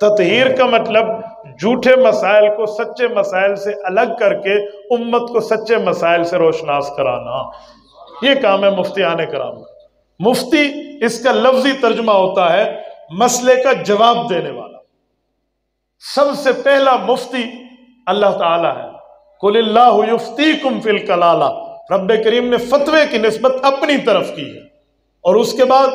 تطہیر کا مطلب جھوٹے مسائل کو سچے مسائل سے الگ کر کے امت کو سچے مسائل سے روشناس کرانا، یہ کام ہے مفتیان کرام کا۔ مفتی اس کا لفظی ترجمہ ہوتا ہے مسئلے کا جواب دینے والا۔ سب سے پہلا مفتی اللہ تعالیٰ ہے۔ قل اللہ یفتیکم فی الکلالہ، رب کریم نے فتوے کی نسبت اپنی طرف کی ہے۔ اور اس کے بعد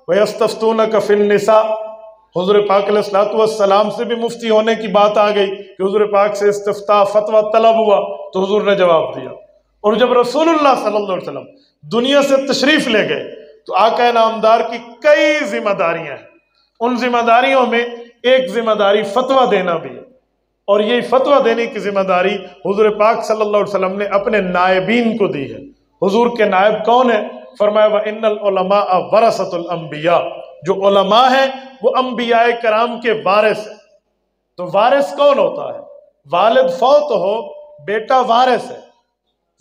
وَيَسْتَفْتُونَكَ فِي النِّسَاءِ، حضور پاک علیہ الصلوۃ والسلام سے بھی مفتی ہونے کی بات آ گئی کہ حضور پاک سے استفتاء فتویٰ طلب ہوا تو حضور نے جواب دیا۔ اور جب رسول اللہ صلی اللہ علیہ وسلم دنیا سے تشریف لے گئے تو آقا نامدار کی کئی ذمہ داریاں ہیں، ان ذمہ داریوں میں ایک ذمہ داری فتویٰ دینا بھی ہے، اور یہی فتویٰ دینے کی ذمہ داری حضور پاک صلی اللہ علیہ وسلم نے اپنے نائبین کو دی ہے۔ حضور کے نائب کون ہیں؟ فرمایا وَإِنَّ الْعُلَمَاءَ وَرَثَةُ الْأَنْبِيَاءِ، جو علماء ہیں وہ انبیاء کرام کے وارث ہیں۔ تو وارث کون ہوتا ہے؟ والد فوت ہو، بیٹا وارث ہے۔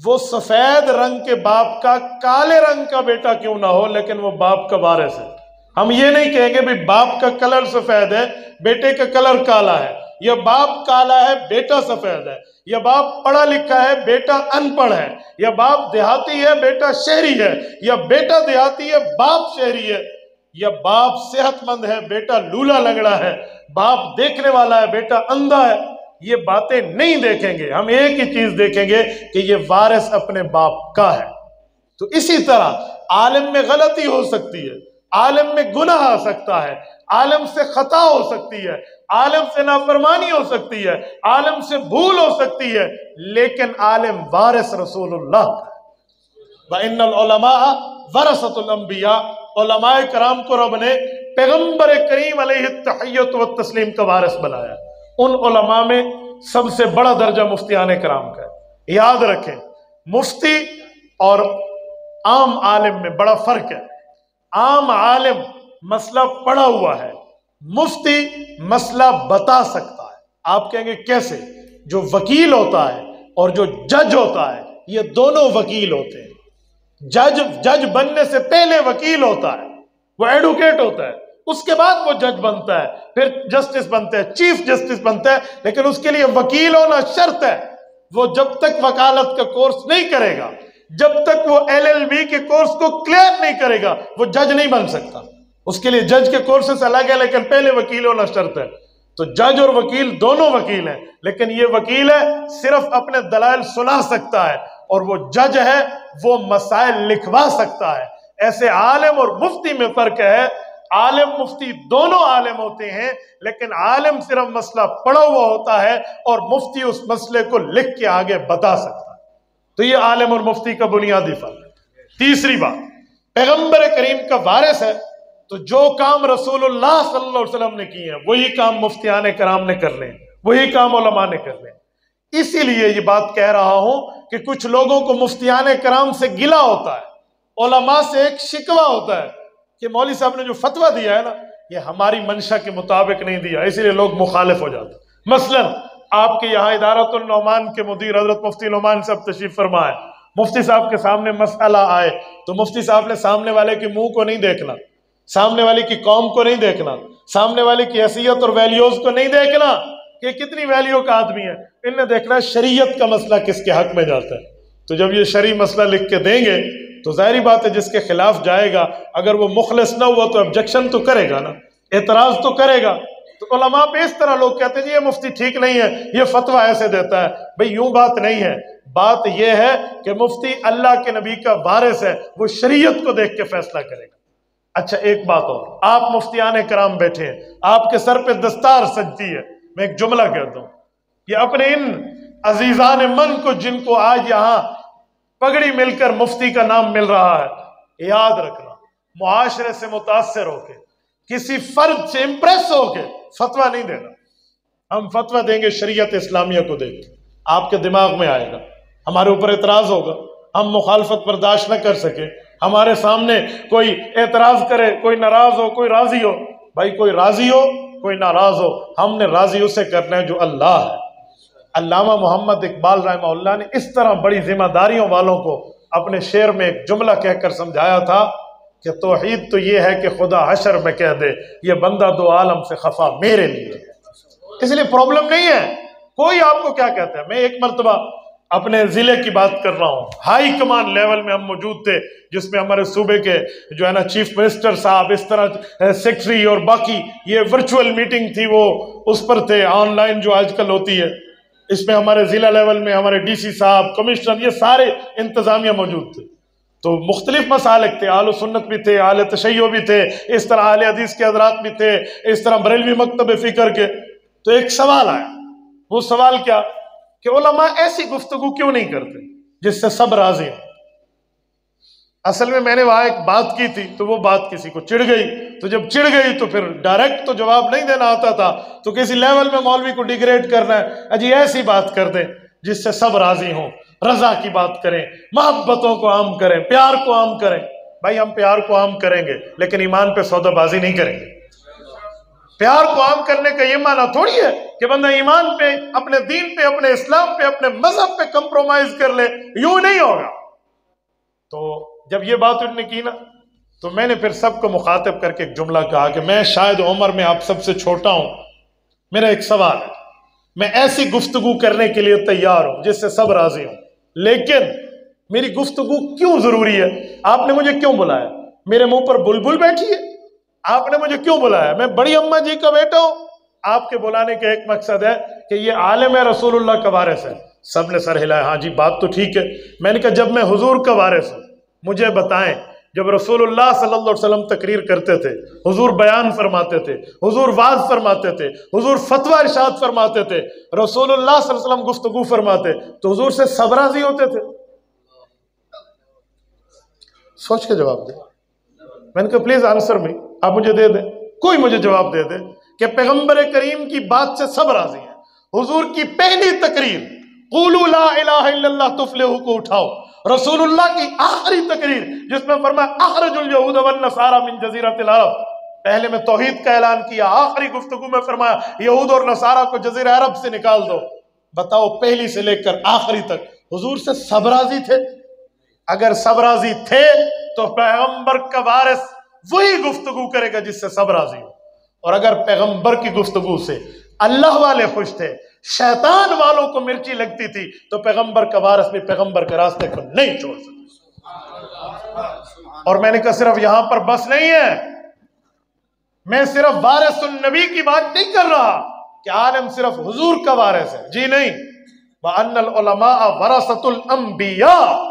وہ سفید رنگ کے باپ کا کالے رنگ کا بیٹا کیوں نہ ہو، لیکن وہ باپ کا وارث ہے۔ ہم یہ نہیں کہیں گے بھی باپ کا کلر سفید ہے بیٹے کا کلر کالا ہے، یا باپ کالا ہے بیٹا سفید ہے، یا باپ پڑھا لکھا ہے بیٹا ان پڑھ ہے، یا باپ دیہاتی ہے بیٹا شہری ہے، یا بیٹا دیہاتی ہے باپ شہری ہے، یا باپ صحت مند ہے بیٹا لولا لنگڑا ہے، باپ دیکھنے والا ہے بیٹا اندھا ہے۔ یہ باتیں نہیں دیکھیں گے، ہم ایک ہی چیز دیکھیں گے کہ یہ وارث اپنے باپ کا ہے۔ تو اسی طرح عالم میں غلطی ہو سکتی ہے، عالم میں گناہ آ سکتا ہے، عالم سے خطا ہو سکتی ہے، عالم سے نافرمانی ہو سکتی ہے، عالم سے بھول ہو سکتی ہے، لیکن عالم وارث رسول اللہ کا۔ وَإِنَّ الْعُلَمَاءَ وَرَثَةُ الْأَنْبِيَاءِ، علماء کرام کو رب نے پیغمبر کریم علیہ التحیۃ والتسلیم کا وارث بنایا۔ ان علماء میں سب سے بڑا درجہ مفتیان کرام کا ہے۔ یاد رکھیں، مفتی اور عام عالم میں بڑا فرق ہے۔ عام عالم مسئلہ پڑھا ہوا ہے، مفتی مسئلہ بتا سکتا ہے۔ آپ کہیں گے کیسے؟ جو وکیل ہوتا ہے اور جو جج ہوتا ہے، یہ دونوں وکیل ہوتے ہیں۔ جج بننے سے پہلے وکیل ہوتا ہے، وہ ایڈوکیٹ ہوتا ہے، اس کے بعد وہ جج بنتا ہے، پھر جسٹس بنتا ہے، چیف جسٹس بنتا ہے، لیکن اس کے لیے وکیل ہونا شرط ہے۔ وہ جب تک وکالت کا کورس نہیں کرے گا، جب تک وہ LLB کے کورس کو کلیئر نہیں کرے گا، وہ جج نہیں بن سکتا۔ اس کے لیے جج کے کورسز الگ ہے، لیکن پہلے وکیل ہونا شرط ہے۔ تو جج اور وکیل دونوں وکیل ہیں، لیکن یہ وکیل ہے صرف اپنے دلائل سنا سکتا ہے، اور وہ جج ہے وہ مسائل لکھوا سکتا ہے۔ ایسے عالم اور مفتی میں فرق ہے۔ عالم مفتی دونوں عالم ہوتے ہیں، لیکن عالم صرف مسئلہ پڑھا ہوا ہوتا ہے اور مفتی اس مسئلے کو لکھ کے آگے بتا سکتا ہے۔ تو یہ عالم اور مفتی کا بنیادی فرق ہے۔ تیسری بات، پیغمبر کریم کا وارث ہے، تو جو کام رسول اللہ صلی اللہ علیہ وسلم نے کیے ہیں وہی کام مفتیان کرام نے کر لیں، وہی کام علماء نے کر لیں۔ اسی لیے یہ بات کہہ رہا ہوں کہ کچھ لوگوں کو مفتیان کرام سے گلہ ہوتا ہے، علماء سے ایک شکوہ ہوتا ہے کہ مولوی صاحب نے جو فتویٰ دیا ہے نا، یہ ہماری منشا کے مطابق نہیں دیا، اسی لیے لوگ مخالف ہو جاتے ہیں۔ مثلا آپ کے یہاں ادارۃ النعمان کے مدیر حضرت مفتی نعمان صاحب تشریف فرما ہے، مفتی صاحب کے سامنے مسئلہ آئے تو مفتی صاحب نے سامنے والے کے منہ کو نہیں دیکھنا، سامنے والے کی قوم کو نہیں دیکھنا، سامنے والے کی حیثیت اور ویلیوز کو نہیں دیکھنا کہ کتنی ویلیو کا آدمی ہے، ان نے دیکھنا شریعت کا مسئلہ کس کے حق میں جاتا ہے۔ تو جب یہ شرعی مسئلہ لکھ کے دیں گے تو ظاہری بات ہے جس کے خلاف جائے گا، اگر وہ مخلص نہ ہوا تو آبجیکشن تو کرے گا نا، اعتراض تو کرے گا۔ تو علماء پہ اس طرح لوگ کہتے ہیں جی یہ مفتی ٹھیک نہیں ہے، یہ فتویٰ ایسے دیتا ہے۔ بھئی یوں بات نہیں ہے، بات یہ ہے کہ مفتی اللہ کے نبی کا وارث ہے، وہ شریعت کو دیکھ کے فیصلہ کرے گا۔ اچھا ایک بات اور، آپ مفتیان کرام بیٹھے ہیں، آپ کے سر پہ دستار سجتی ہے، میں ایک جملہ کہتا ہوں، یہ اپنے ان عزیزان من کو جن کو آج یہاں پگڑی مل کر مفتی کا نام مل رہا ہے، یاد رکھنا، معاشرے سے متاثر ہو کے، کسی فرد سے امپریس ہو کے فتویٰ نہیں دینا۔ ہم فتویٰ دیں گے شریعت اسلامیہ کو دیکھ کے، آپ کے دماغ میں آئے گا، ہمارے اوپر اعتراض ہوگا، ہم مخالفت برداشت نہ کر سکے، ہمارے سامنے کوئی اعتراض کرے، کوئی ناراض ہو، کوئی راضی ہو، بھائی کوئی راضی ہو کوئی ناراض ہو، ہم نے راضی اسے کرنا ہے جو اللہ ہے۔ علامہ محمد اقبال رحمہ اللہ نے اس طرح بڑی ذمہ داریوں والوں کو اپنے شعر میں ایک جملہ کہہ کر سمجھایا تھا کہ توحید تو یہ ہے کہ خدا حشر میں کہہ دے یہ بندہ دو عالم سے خفا میرے لیے ہے۔ اس لیے پرابلم نہیں ہے. کوئی آپ کو کیا کہتا ہے. میں ایک مرتبہ اپنے ضلع کی بات کر رہا ہوں, ہائی کمان لیول میں ہم موجود تھے, جس میں ہمارے صوبے کے جو ہے نا چیف منسٹر صاحب, اس طرح سیکٹری اور باقی یہ ورچوئل میٹنگ تھی وہ اس پر تھے, آن لائن جو آج کل ہوتی ہے. اس میں ہمارے ضلع لیول میں ہمارے ڈی سی صاحب, کمشنر, یہ سارے انتظامیہ موجود تھے. تو مختلف مسالک تھے, اہل سنت بھی تھے, اہل تشیع بھی تھے, اس طرح اہل حدیث کے حضرات بھی تھے, اس طرح بریلوی مکتب فکر کے. تو ایک سوال آیا. وہ سوال کیا کہ علماء ایسی گفتگو کیوں نہیں کرتے جس سے سب راضی ہیں. اصل میں نے وہاں ایک بات کی تھی, تو وہ بات کسی کو چڑ گئی. تو جب چڑ گئی تو پھر ڈائریکٹ تو جواب نہیں دینا آتا تھا, تو کسی لیول میں مولوی کو ڈیگریڈ کرنا ہے. اجی ایسی بات کر دیں جس سے سب راضی ہوں, رضا کی بات کریں, محبتوں کو عام کریں, پیار کو عام کریں. بھائی ہم پیار کو عام کریں گے لیکن ایمان پہ سودا بازی نہیں کریں گے. پیار کو عام کرنے کا یہ معنی تھوڑی ہے کہ بندہ ایمان پہ, اپنے دین پہ, اپنے اسلام پہ, اپنے مذہب پہ کمپرومائز کر لے. یوں نہیں ہوگا. تو جب یہ بات انہوں نے کی نا, تو میں نے پھر سب کو مخاطب کر کے ایک جملہ کہا کہ میں شاید عمر میں آپ سب سے چھوٹا ہوں. میرا ایک سوال ہے, میں ایسی گفتگو کرنے کے لیے تیار ہوں جس سے سب راضی ہوں, لیکن میری گفتگو کیوں ضروری ہے؟ آپ نے مجھے کیوں بلایا؟ میرے منہ پر بلبل بیٹھی ہے؟ آپ نے مجھے کیوں بلایا؟ میں بڑی اماں جی کا بیٹا ہوں. آپ کے بلانے کا ایک مقصد ہے کہ یہ عالم رسول اللہ کا وارث ہے. سب نے سر ہلایا, ہاں جی بات تو ٹھیک ہے. میں نے کہا جب میں حضور کا وارث ہوں مجھے بتائیں, جب رسول اللہ صلی اللہ علیہ وسلم تقریر کرتے تھے, حضور بیان فرماتے تھے, حضور واعظ فرماتے تھے, حضور فتویٰ ارشاد فرماتے تھے, رسول اللہ صلی اللہ علیہ وسلم گفتگو فرماتے, تو حضور سے سب راضی ہوتے تھے؟ سوچ کے جواب دیں. میں نے کہا پلیز آنسر می, آپ مجھے دے دیں, کوئی مجھے جواب دے دے کہ پیغمبر کریم کی بات سے سب راضی ہیں. حضور کی پہلی تقریر قولوا لا الہ الا اللہ تفلحوا کو اٹھاؤ, رسول اللہ کی آخری تقریر جس میں فرمایا اخرج الیہود والنصارى من جزیرۃ العرب, پہلے میں توحید کا اعلان کیا, آخری گفتگو میں فرمایا یہود اور نصارہ کو جزیرہ عرب سے نکال دو. بتاؤ پہلی سے لے کر آخری تک حضور سے سب راضی تھے؟ اگر سب راضی تھے تو پیغمبر کا وارث وہی گفتگو کرے گا جس سے سب راضی ہو. اور اگر پیغمبر کی گفتگو سے اللہ والے خوش تھے, شیطان والوں کو مرچی لگتی تھی, تو پیغمبر کا وارث بھی پیغمبر کے راستے کو نہیں چھوڑ سکتا. اور میں نے کہا صرف یہاں پر بس نہیں ہے, میں صرف وارث النبی کی بات نہیں کر رہا کہ عالم صرف حضور کا وارث ہے, جی نہیں. وَأَنَّ الْعُلَمَاءَ وَرَثَةُ الْأَنْبِيَاءِ,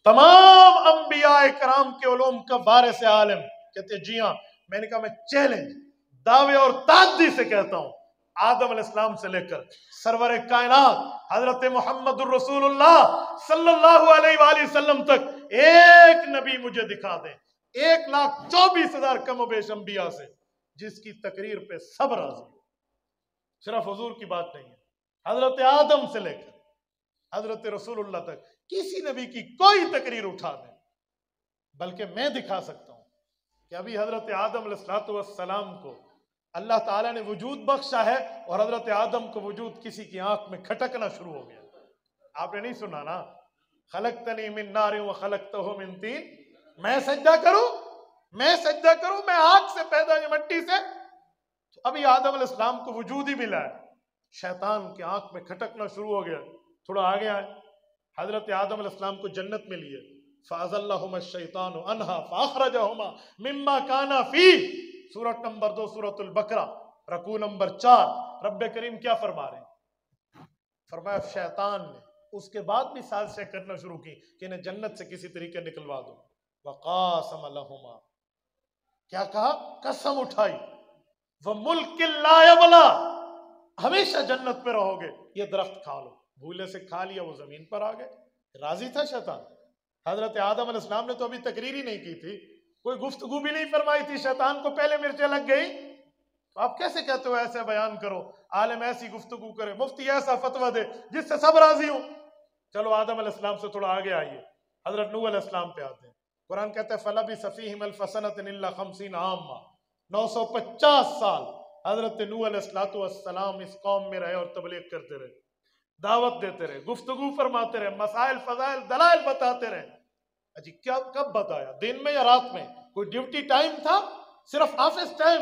تمام انبیاء کرام کے علوم کا وارث عالم. کہتے جی ہاں. میں نے کہا میں چیلنج, دعوے اور تعدی سے کہتا ہوں, آدم علیہ السلام سے لے کر سرور کائنات حضرت محمد الرسول اللہ صلی اللہ علیہ وآلہ وسلم تک ایک نبی مجھے دکھا دیں 1,24,000 کم و بیش انبیاء سے جس کی تقریر پہ سب راضی ہو. صرف حضور کی بات نہیں ہے, حضرت آدم سے لے کر حضرت رسول اللہ تک کسی نبی کی کوئی تقریر اٹھا دیں. بلکہ میں دکھا سکتا ہوں کہ ابھی حضرت آدم علیہ السلام کو اللہ تعالیٰ نے وجود بخشا ہے, اور حضرت آدم کو وجود کسی کی آنکھ میں کھٹکنا شروع ہو گیا. آپ نے نہیں سنا نا, خلقتنی من نار و خلقتہ من طین, میں سجدہ کروں, میں آگ سے پیدا ہوئی مٹی سے. تو ابھی آدم علیہ السلام کو وجود ہی ملا ہے, شیطان کی آنکھ میں کھٹکنا شروع ہو گیا. تھوڑا آگے آئے, حضرت آدم علیہ السلام کو جنت میں لیے, فَأَزَلَّهُمَا الشَّيْطَانُ عَنْهَا فَأَخْرَجَهُمَا مِمَّا كَانَا فِيهِ, سورۃ نمبر 2 سورۃ البقرہ رکوع نمبر 4. رب کریم کیا فرما رہے ہیں؟ فرمایا شیطان نے اس کے بعد بھی سازشیں کرنا شروع کی کہ انہیں جنت سے کسی طریقے نکلوا دو. وَقَاسَمَ لَهُمَا, کیا کہا؟ قسم اٹھائی, وَمُلْكٍ لَا يَبْلَىٰ, ہمیشہ جنت پہ رہو گے, یہ درخت کھا لو. بھولے سے کھا لیا, وہ زمین پر آ گئے. راضی تھا شیطان؟ حضرت آدم علیہ السلام نے تو ابھی تقریر ہی نہیں کی تھی, کوئی گفتگو بھی نہیں فرمائی تھی, شیطان کو پہلے مرچیں لگ گئی. تو آپ کیسے کہتے ہو ایسے بیان کرو, عالم ایسی گفتگو کرے, مفتی ایسا فتویٰ دے جس سے سب راضی ہوں؟ چلو آدم علیہ السلام سے تھوڑا آگے آئیے, حضرت نوح علیہ السلام پہ آتے ہیں. قرآن کہتا ہے فَلَبِثَ فِيهِمْ أَلْفَ سَنَةٍ إِلَّا 50 عَامًا, 950 سال حضرت نوح علیہ السلام اس قوم میں رہے اور تبلیغ کرتے رہے, دعوت دیتے رہے, گفتگو فرماتے رہے, مسائل فضائل دلائل بتاتے رہے. اجی کب بتایا؟ دن میں یا رات میں؟ کوئی ڈیوٹی ٹائم تھا؟ صرف آفس ٹائم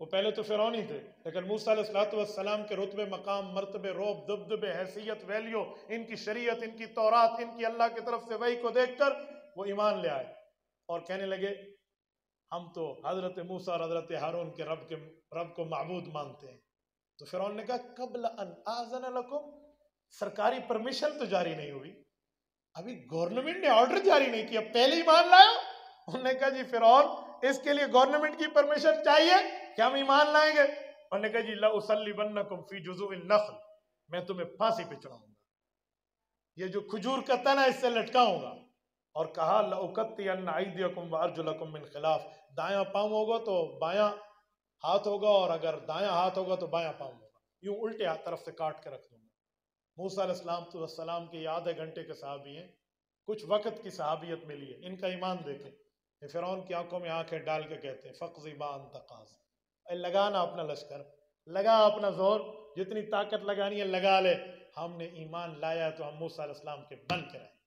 وہ پہلے تو فرعون ہی تھے، لیکن موسیٰ علیہ السلام کے رتبے، مقام، مرتبے، رعب، دبدبے، حیثیت، ویلیو، ان کی شریعت، ان کی تورات، ان کی اللہ کی طرف سے وحی کو دیکھ کر وہ ایمان لے آئے اور کہنے لگے ہم تو حضرت موسیٰ اور حضرت ہارون کے رب کو معبود مانتے ہیں۔ تو فرعون نے کہا قبل ان آذن لکم، سرکاری پرمیشن تو جاری نہیں ہوئی، ابھی گورنمنٹ نے آرڈر جاری نہیں کیا، پہلے ایمان لایا۔ انہوں نے کہا جی فرعون اس کے لیے گورنمنٹ کی پرمیشن چاہیے کہ ہم ایمان لائیں گے؟ انہوں نے کہا جی لأصلبنکم فی جذوع النخل، میں تمہیں پھانسی پہ چڑھاؤں گا، یہ جو کھجور کا تنا اس سے لٹکاؤں گا۔ اور کہا لأقطعن ایدیکم وارجلکم من خلاف، دایاں پاؤں ہوگا تو بایاں ہاتھ ہوگا، اور اگر دایاں ہاتھ ہوگا تو بایاں پاؤں ہوگا، یوں الٹے ہاتھ طرف سے کاٹ کے رکھ دوں گا۔ موسیٰ علیہ السلام کے آدھے گھنٹے کے صحابی ہیں، کچھ وقت کی صحابیت ملی ہے، ان کا ایمان دیکھیں۔ فرعون کی آنکھوں میں آنکھیں ڈال کے کہتے ہیں فَقْضِ مَا أَنْتَ قَاضٍ، اے لگانا اپنا لشکر، لگا اپنا زور، جتنی طاقت لگانی ہے لگا لے، ہم نے ایمان لایا تو ہم موسیٰ علیہ السلام کے بن کے رہیں۔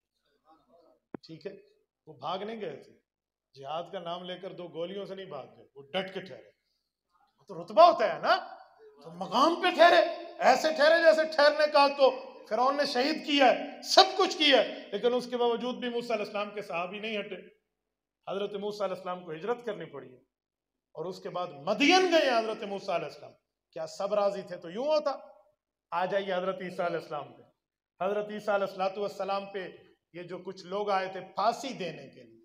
ٹھیک ہے، وہ بھاگ نہیں گئے تھے، جہاد کا نام لے کر دو گولیوں سے نہیں بھاگ گئے، وہ ڈٹ کے ٹھہرے۔ تو رتبہ ہوتا ہے نا، تو مقام پہ ٹھہرے، ایسے ٹھہرے جیسے ٹھہرنے کا تو فرعون نے شہید کیا ہے، سب کچھ کیا ہے، لیکن اس کے باوجود بھی موسیٰ علیہ السلام کے صحابی نہیں ہٹے۔ حضرت موسیٰ علیہ السلام کو ہجرت کرنی پڑی ہے، اور اس کے بعد مدین گئے حضرت موسیٰ علیہ السلام۔ کیا سب راضی تھے تو یوں ہوتا؟ آ جائیے حضرت عیسیٰ علیہ السلام پہ۔ حضرت عیسیٰ علیہ السلام پہ یہ جو کچھ لوگ آئے تھے پھانسی دینے کے لیے،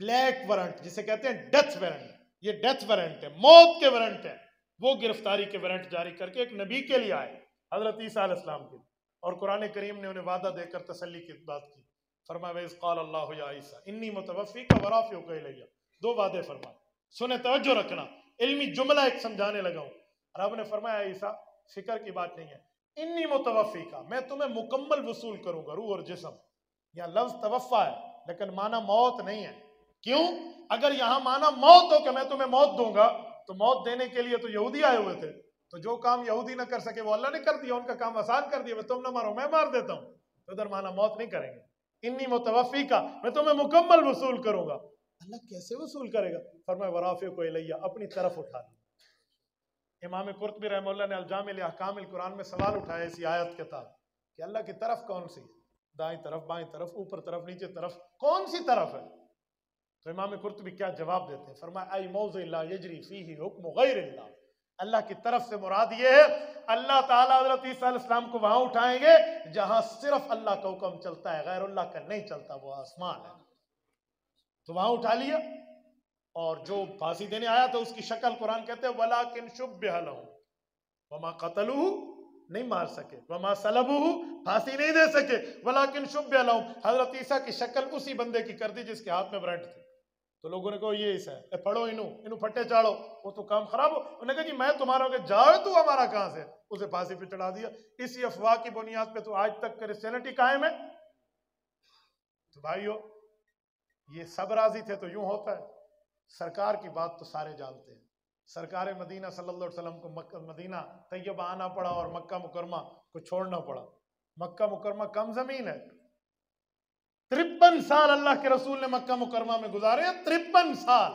بلیک وارنٹ جسے کہتے ہیں ڈیتھ وارنٹ، یہ ڈیتھ وارنٹ ہے، موت کے وارنٹ ہے، وہ گرفتاری کے وارنٹ جاری کر کے ایک نبی کے لیے آئے حضرت عیسیٰ علیہ السلام کے، اور قرآن کریم نے انہیں وعدہ دے کر تسلی کی بات کی، فرمایا وَإِذْ قَالَ اللَّهُ يَا عِيسَىٰ إِنِّي مُتَوَفِّيكَ وَرَافِعُكَ إِلَيَّ، دو وعدے فرمائے، سنیں توجہ رکھنا، علمی جملہ ایک سمجھانے لگا ہوں۔ رب نے فرمایا عیسیٰ فکر کی بات نہیں ہے، انی متوفی کا، میں تمہیں مکمل وصول کروں گا روح اور جسم۔ یہاں لفظ توفا ہے لیکن معنی موت نہیں ہے۔ کیوں؟ اگر یہاں معنی موت ہو کہ میں تمہیں موت دوں گا تو موت دینے کے لیے تو یہودی آئے ہوئے تھے، تو جو کام یہودی نہ کر سکے وہ اللہ نے کر دیا، ان کا کام آسان کر دیا، تم نہ مارو میں مار دیتا ہوں، تو ادھر معنی موت نہیں کریں گے۔ انی متوفی کا، میں تمہیں مکمل وصول کروں گا۔ اللہ کیسے وصول کرے گا؟ فرمایا ورافعک الیہ، اپنی طرف اٹھا لیا۔ امام قرطبی رحمہ اللہ نے الجامع لاحکام القرآن میں سوال اٹھایا اسی آیت کے تحت کہ اللہ کی طرف کون سی ہے؟ دائیں طرف، بائیں طرف، اوپر طرف، نیچے طرف، کون سی طرف ہے؟ تو امام قرطبی کیا جواب دیتے ہیں؟ فرمایا ای موضع لا یجری فیہ حکم غیر اللہ، اللہ کی طرف سے مراد یہ ہے اللہ تعالیٰ حضرت عیسیٰ علیہ السلام کو وہاں اٹھائیں گے جہاں صرف اللہ کا حکم چلتا ہے، غیر اللہ کا نہیں چلتا، وہ آسمان ہے۔ تو وہاں اٹھا لیا، اور جو پھانسی دینے آیا تھا اس کی شکل قرآن کہتے ہیں وَلَٰكِنْ شُبِّهَ لَهُمْ وَمَا قَتَلُوهُ، نہیں مار سکے، وَمَا صَلَبُوهُ، پھانسی نہیں دے سکے، وَلَٰكِنْ شُبِّهَ لَهُمْ، حضرت عیسیٰ کی شکل اسی بندے کی کر دی جس کے ہاتھ میں برنٹ تھے۔ تو لوگوں نے کہا یہ عیسیٰ ہے، پڑھو انہوں پھٹے چاڑو، وہ تو کام خراب ہو۔ انہوں نے کہا جی میں تمہارا کہ جاؤ تو ہمارا کہاں سے؟ اسے پھانسی پہ چڑھا دیا۔ اسی افواہ کی بنیاد پہ تو آج تک کرسچینٹی قائم ہے۔ تو بھائیو یہ سب راضی تھے تو یوں ہوتا ہے؟ سرکار کی بات تو سارے جانتے ہیں، سرکار مدینہ صلی اللہ علیہ وسلم کو مدینہ طیبہ آنا پڑا اور مکہ مکرمہ کو چھوڑنا پڑا۔ مکہ مکرمہ کم زمین ہے، 53 سال اللہ کے رسول نے مکہ مکرمہ میں گزارے ہیں، 53 سال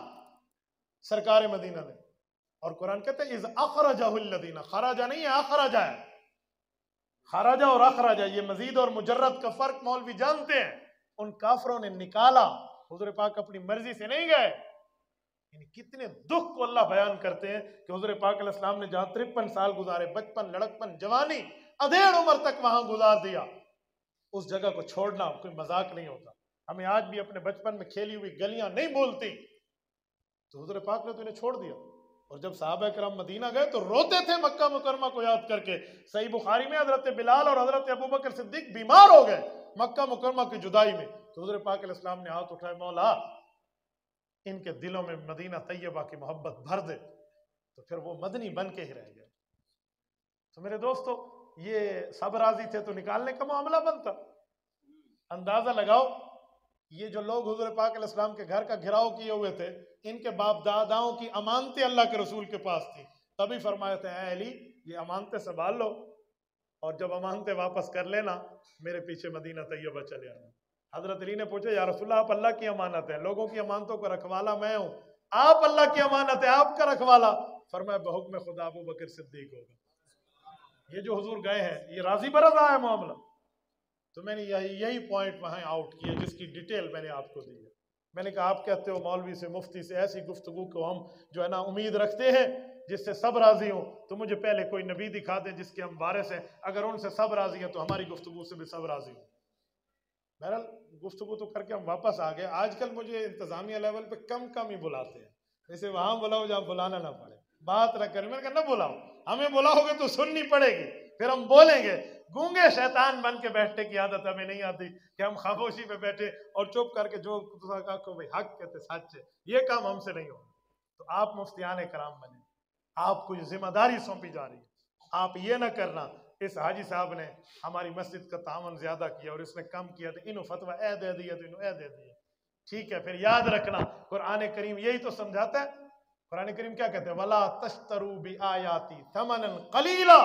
سرکار مدینہ نے۔ اور قرآن کہتے ہیں اذ اخرجہ الذین، خرجہ نہیں ہے اخرجہ ہے، خرجہ اور اخرجہ یہ مزید اور مجرد کا فرق مولوی جانتے ہیں۔ ان کافروں نے نکالا، حضور پاک اپنی مرضی سے نہیں گئے۔ یعنی کتنے دکھ کو اللہ بیان کرتے ہیں کہ حضور پاک علیہ السلام نے جہاں 53 سال گزارے، بچپن، لڑکپن، جوانی، ادھیڑ عمر تک وہاں گزار دیا، اس جگہ کو چھوڑنا کوئی مذاق نہیں ہوتا۔ ہمیں آج بھی اپنے بچپن میں کھیلی ہوئی گلیاں نہیں بولتی، تو حضور پاک نے تو انہیں چھوڑ دیا۔ اور جب صحابہ کرام مدینہ گئے تو روتے تھے مکہ مکرمہ کو یاد کر کے۔ صحیح بخاری میں حضرت بلال اور حضرت ابوبکر صدیق بیمار ہو گئے مکہ مکرمہ کی جدائی میں، تو حضور پاک علیہ السلام نے ہاتھ اٹھائے، مولا ان کے دلوں میں مدینہ طیبہ کی محبت بھر دے، تو پھر وہ مدنی بن کے ہی رہ گئے۔ تو میرے دوستو یہ سب راضی تھے تو نکالنے کا معاملہ بنتا۔ اندازہ لگاؤ یہ جو لوگ حضور پاک علیہ السلام کے گھر کا گھراؤ کیے ہوئے تھے، ان کے باپ داداؤں کی امانتیں اللہ کے رسول کے پاس تھی، تبھی فرمایا تھا اے علی یہ امانتیں سنبھال لو، اور جب امانتیں واپس کر لینا میرے پیچھے مدینہ طیبہ چلے آنا۔ حضرت علی نے پوچھا یا رسول اللہ آپ اللہ کی امانت ہے، لوگوں کی امانتوں کا رکھوالا میں ہوں، آپ اللہ کی امانت ہے، آپ کا رکھوالا۔ فرمایا بحکم خدا ابو بکر صدیق ہوگا۔ یہ جو حضور گئے ہیں یہ راضی برضا ہے معاملہ۔ تو میں نے یہی پوائنٹ وہاں آؤٹ کیا جس کی ڈیٹیل میں نے آپ کو دی ہے۔ میں نے کہا آپ کہتے ہو مولوی سے مفتی سے ایسی گفتگو کو ہم جو ہے نا امید رکھتے ہیں جس سے سب راضی ہوں، تو مجھے پہلے کوئی نبی دکھا دیں جس کے ہم وارث ہیں، اگر ان سے سب راضی ہیں تو ہماری گفتگو سے بھی سب راضی ہوں۔ بہرحال گفتگو تو کر کے ہم واپس آ گئے۔ آج کل مجھے انتظامیہ لیول پہ کم ہی بلاتے ہیں، جیسے وہاں بلاؤ جہاں بلانا نہ پڑے، بات نہ کریں۔ میں نے کہا نہ بلاؤ، ہمیں بلاؤ گے تو سننی پڑے گی، پھر ہم بولیں گے۔ گونگے شیطان بن کے بیٹھنے کی عادت ہمیں نہیں آتی کہ ہم خاموشی پہ بیٹھے اور چپ کر کے جو کوئی حق کہتے سچ ہے، یہ کام ہم سے نہیں ہوگا۔ تو آپ مفتیان کرام بنے، آپ کو یہ ذمہ داری سونپی جا رہی ہے۔ آپ یہ نہ کرنا اس حاجی صاحب نے ہماری مسجد کا تعاون زیادہ کیا اور اس نے کم کیا تو انہوں فتویٰ اے دے دیا تو انہوں اے دے دیا، ٹھیک ہے۔ پھر یاد رکھنا قرآن کریم یہی تو سمجھاتا ہے۔ قرآن کریم کیا کہتے ہیں؟ وَلَا تَشْتَرُوا بِآيَاتِي ثَمَنًا قَلِيلًا،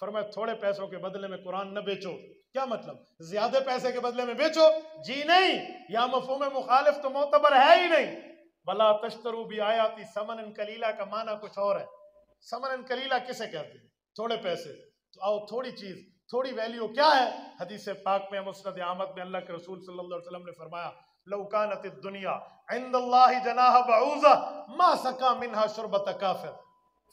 فرمایا تھوڑے پیسوں کے بدلے میں قرآن نہ بیچو۔ کیا مطلب؟ زیادہ پیسے کے بدلے میں بیچو؟ جی نہیں، یا مفہوم مخالف تو معتبر ہے ہی نہیں۔ وَلَا تَشْتَرُوا بِآيَاتِي ثَمَنًا قَلِيلًا کا معنی کچھ اور ہے۔ ثمنًا قلیلا کسے کہتے ہیں؟ تھوڑے پیسے۔ تو آؤ تھوڑی چیز، تھوڑی ویلیو کیا ہے؟ حدیث پاک میں مسند احمد میں اللہ کے رسول صلی اللہ علیہ وسلم نے فرمایا لو کانت الدنیا عند اللہ جناح بعوضہ ما سقا منها شربۃ کافر۔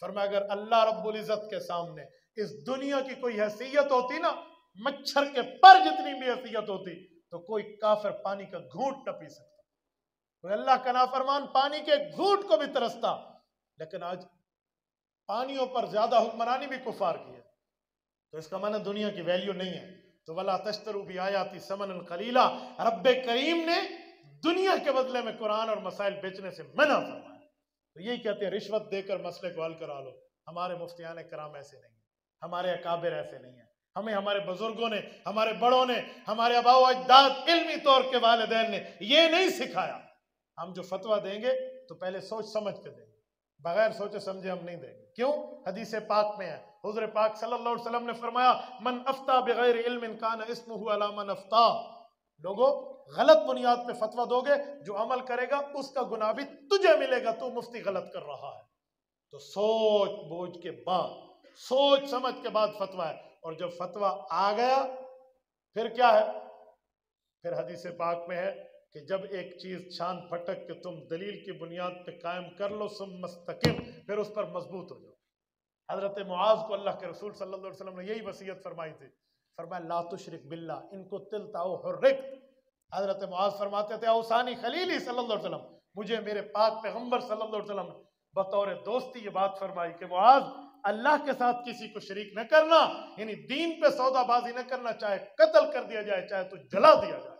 فرمایا اگر اللہ رب العزت کے سامنے اس دنیا کی کوئی حیثیت ہوتی نا، مچھر کے پر جتنی بھی حیثیت ہوتی، تو کوئی کافر پانی کا گھونٹ نہ پی سکتا، کوئی اللہ کا نافرمان پانی کے گھونٹ کو بھی ترستا۔ لیکن آج پانیوں پر زیادہ حکمرانی بھی کفار کی ہے، تو اس کا معنی دنیا کی ویلیو نہیں ہے۔ تو وَلَا تَشْتَرُوا بِآيَاتِي ثَمَنًا قَلِيلًا، رب کریم نے دنیا کے بدلے میں قرآن اور مسائل بیچنے سے منع فرمایا۔ تو یہی کہتے ہیں رشوت دے کر مسئلے کو حل کرا لو۔ ہمارے مفتیان کرام ایسے نہیں ہیں، ہمارے اکابر ایسے نہیں ہیں۔ ہمیں ہمارے بزرگوں نے، ہمارے بڑوں نے، ہمارے آباء و اجداد، علمی طور کے والدین نے یہ نہیں سکھایا۔ ہم جو فتویٰ دیں گے تو پہلے سوچ سمجھ کے دیں گے، بغیر سوچے سمجھے ہم نہیں دیں گے۔ کیوں؟ حدیث پاک میں ہے، حضور پاک صلی اللہ علیہ وسلم نے فرمایا من افتا بغیر علم کان اسمہ علی من افتا۔ لوگوں غلط بنیاد پہ فتویٰ دو گے، جو عمل کرے گا اس کا گناہ بھی تجھے ملے گا، تو مفتی غلط کر رہا ہے۔ تو سوچ بوجھ کے بعد، سوچ سمجھ کے بعد فتویٰ ہے، اور جب فتویٰ آ گیا پھر کیا ہے؟ پھر حدیث پاک میں ہے کہ جب ایک چیز چھان پھٹک کے تم دلیل کی بنیاد پہ قائم کر لو ثم مستقم، پھر اس پر مضبوط ہو جاؤ۔ حضرت معاذ کو اللہ کے رسول صلی اللہ علیہ وسلم نے یہی وصیت فرمائی تھی، فرمایا لا تشرک باللہ ان کو قتلت او حرقت۔ حضرت معاذ فرماتے تھے اوصانی خلیلی صلی اللہ علیہ وسلم، مجھے میرے پاک پیغمبر صلی اللہ علیہ وسلم نے بطور دوستی یہ بات فرمائی کہ معاذ اللہ کے ساتھ کسی کو شریک نہ کرنا، یعنی دین پہ سودا بازی نہ کرنا، چاہے قتل کر دیا جائے چاہے تو جلا دیا جائے۔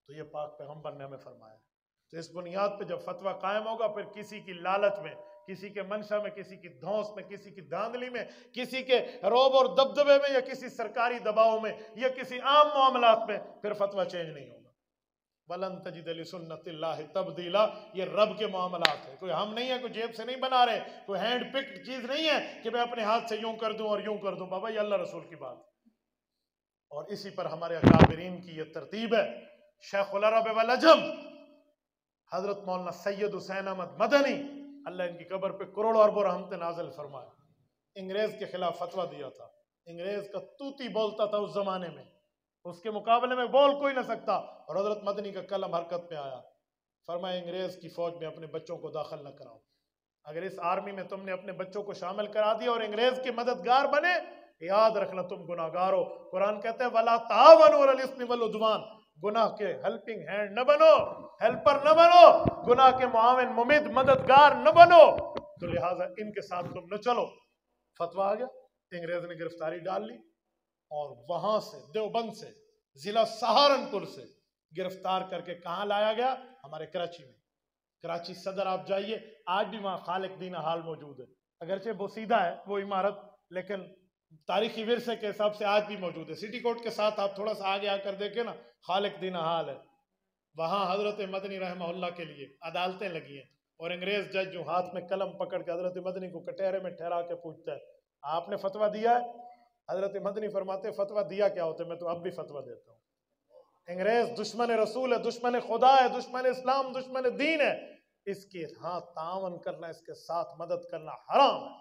تو یہ پاک پیغمبر نے ہمیں فرمایا۔ تو اس بنیاد پہ جب فتویٰ قائم ہوگا، پھر کسی کی لالچ میں، کسی کے منشا میں، کسی کی دھونس میں، کسی کی دھاندلی میں، کسی کے روب اور دبدبے میں، یا کسی سرکاری دباؤ میں، یا کسی عام معاملات میں پھر فتویٰ چینج نہیں ہوگا۔ وَلَن تَجِدَ لِسُنَّتِ اللَّهِ تَبْدِيلًا، یہ رب کے معاملات ہیں، کوئی ہم نہیں ہیں، کوئی جیب سے نہیں بنا رہے، کوئی ہینڈ پکڈ چیز نہیں ہے کہ میں اپنے ہاتھ سے یوں کر دوں اور یوں کر دوں۔ بابا یہ اللہ رسول کی بات ہے، اور اسی پر ہمارے اکابرین کی یہ ترتیب ہے۔ شیخ العرب والعجم حضرت مولانا سید حسین احمد مدنی، اللہ ان کی قبر پہ کروڑوں اربوں رحمت نازل فرمائے، انگریز کے خلاف فتویٰ دیا تھا۔ انگریز کا توتی بولتا تھا اس زمانے میں، اس کے مقابلے میں بول کوئی نہ سکتا، اور حضرت مدنی کا قلم حرکت میں آیا، فرمایا انگریز کی فوج میں اپنے بچوں کو داخل نہ کراؤ۔ اگر اس آرمی میں تم نے اپنے بچوں کو شامل کرا دیا اور انگریز کے مددگار بنے، یاد رکھنا تم گناہگار ہو۔ قرآن کہتے ہیں وَلَا تَعَاوَنُوا عَلَى الْإِثْمِ وَالْعُدْوَانِ، گناہ کے ہیلپنگ ہینڈ نہ بنو، ہیلپر نہ بنو، گناہ کے معاون ممد مددگار نہ بنو۔ تو لہٰذا ان کے ساتھ تم نہ چلو۔ فتویٰ آ گیا، انگریز نے گرفتاری ڈال لی، اور وہاں سے دیوبند سے، ضلع سہارنپور سے گرفتار کر کے کہاں لایا گیا؟ ہمارے کراچی میں۔ کراچی صدر آپ جائیے، آج بھی وہاں خالق دین حال موجود ہے، اگرچہ بوسیدہ ہے وہ عمارت، لیکن تاریخی ورثے کے حساب سے آج بھی موجود ہے۔ سٹی کورٹ کے ساتھ آپ تھوڑا سا آگے آ کر دیکھیں نا، خالق دین حال ہے۔ وہاں حضرت مدنی رحمہ اللہ کے لیے عدالتیں لگی ہیں، اور انگریز جج جو ہاتھ میں قلم پکڑ کے حضرت مدنی کو کٹہرے میں ٹھہرا کے پوچھتا ہے آپ نے فتویٰ دیا ہے؟ حضرت مدنی فرماتے فتویٰ دیا کیا ہوتا ہے، میں تو اب بھی فتویٰ دیتا ہوں۔ انگریز دشمن رسول ہے، دشمن خدا ہے، دشمن اسلام، دشمن دین ہے، اس کے ہاں تعاون کرنا، اس کے ساتھ مدد کرنا حرام ہے۔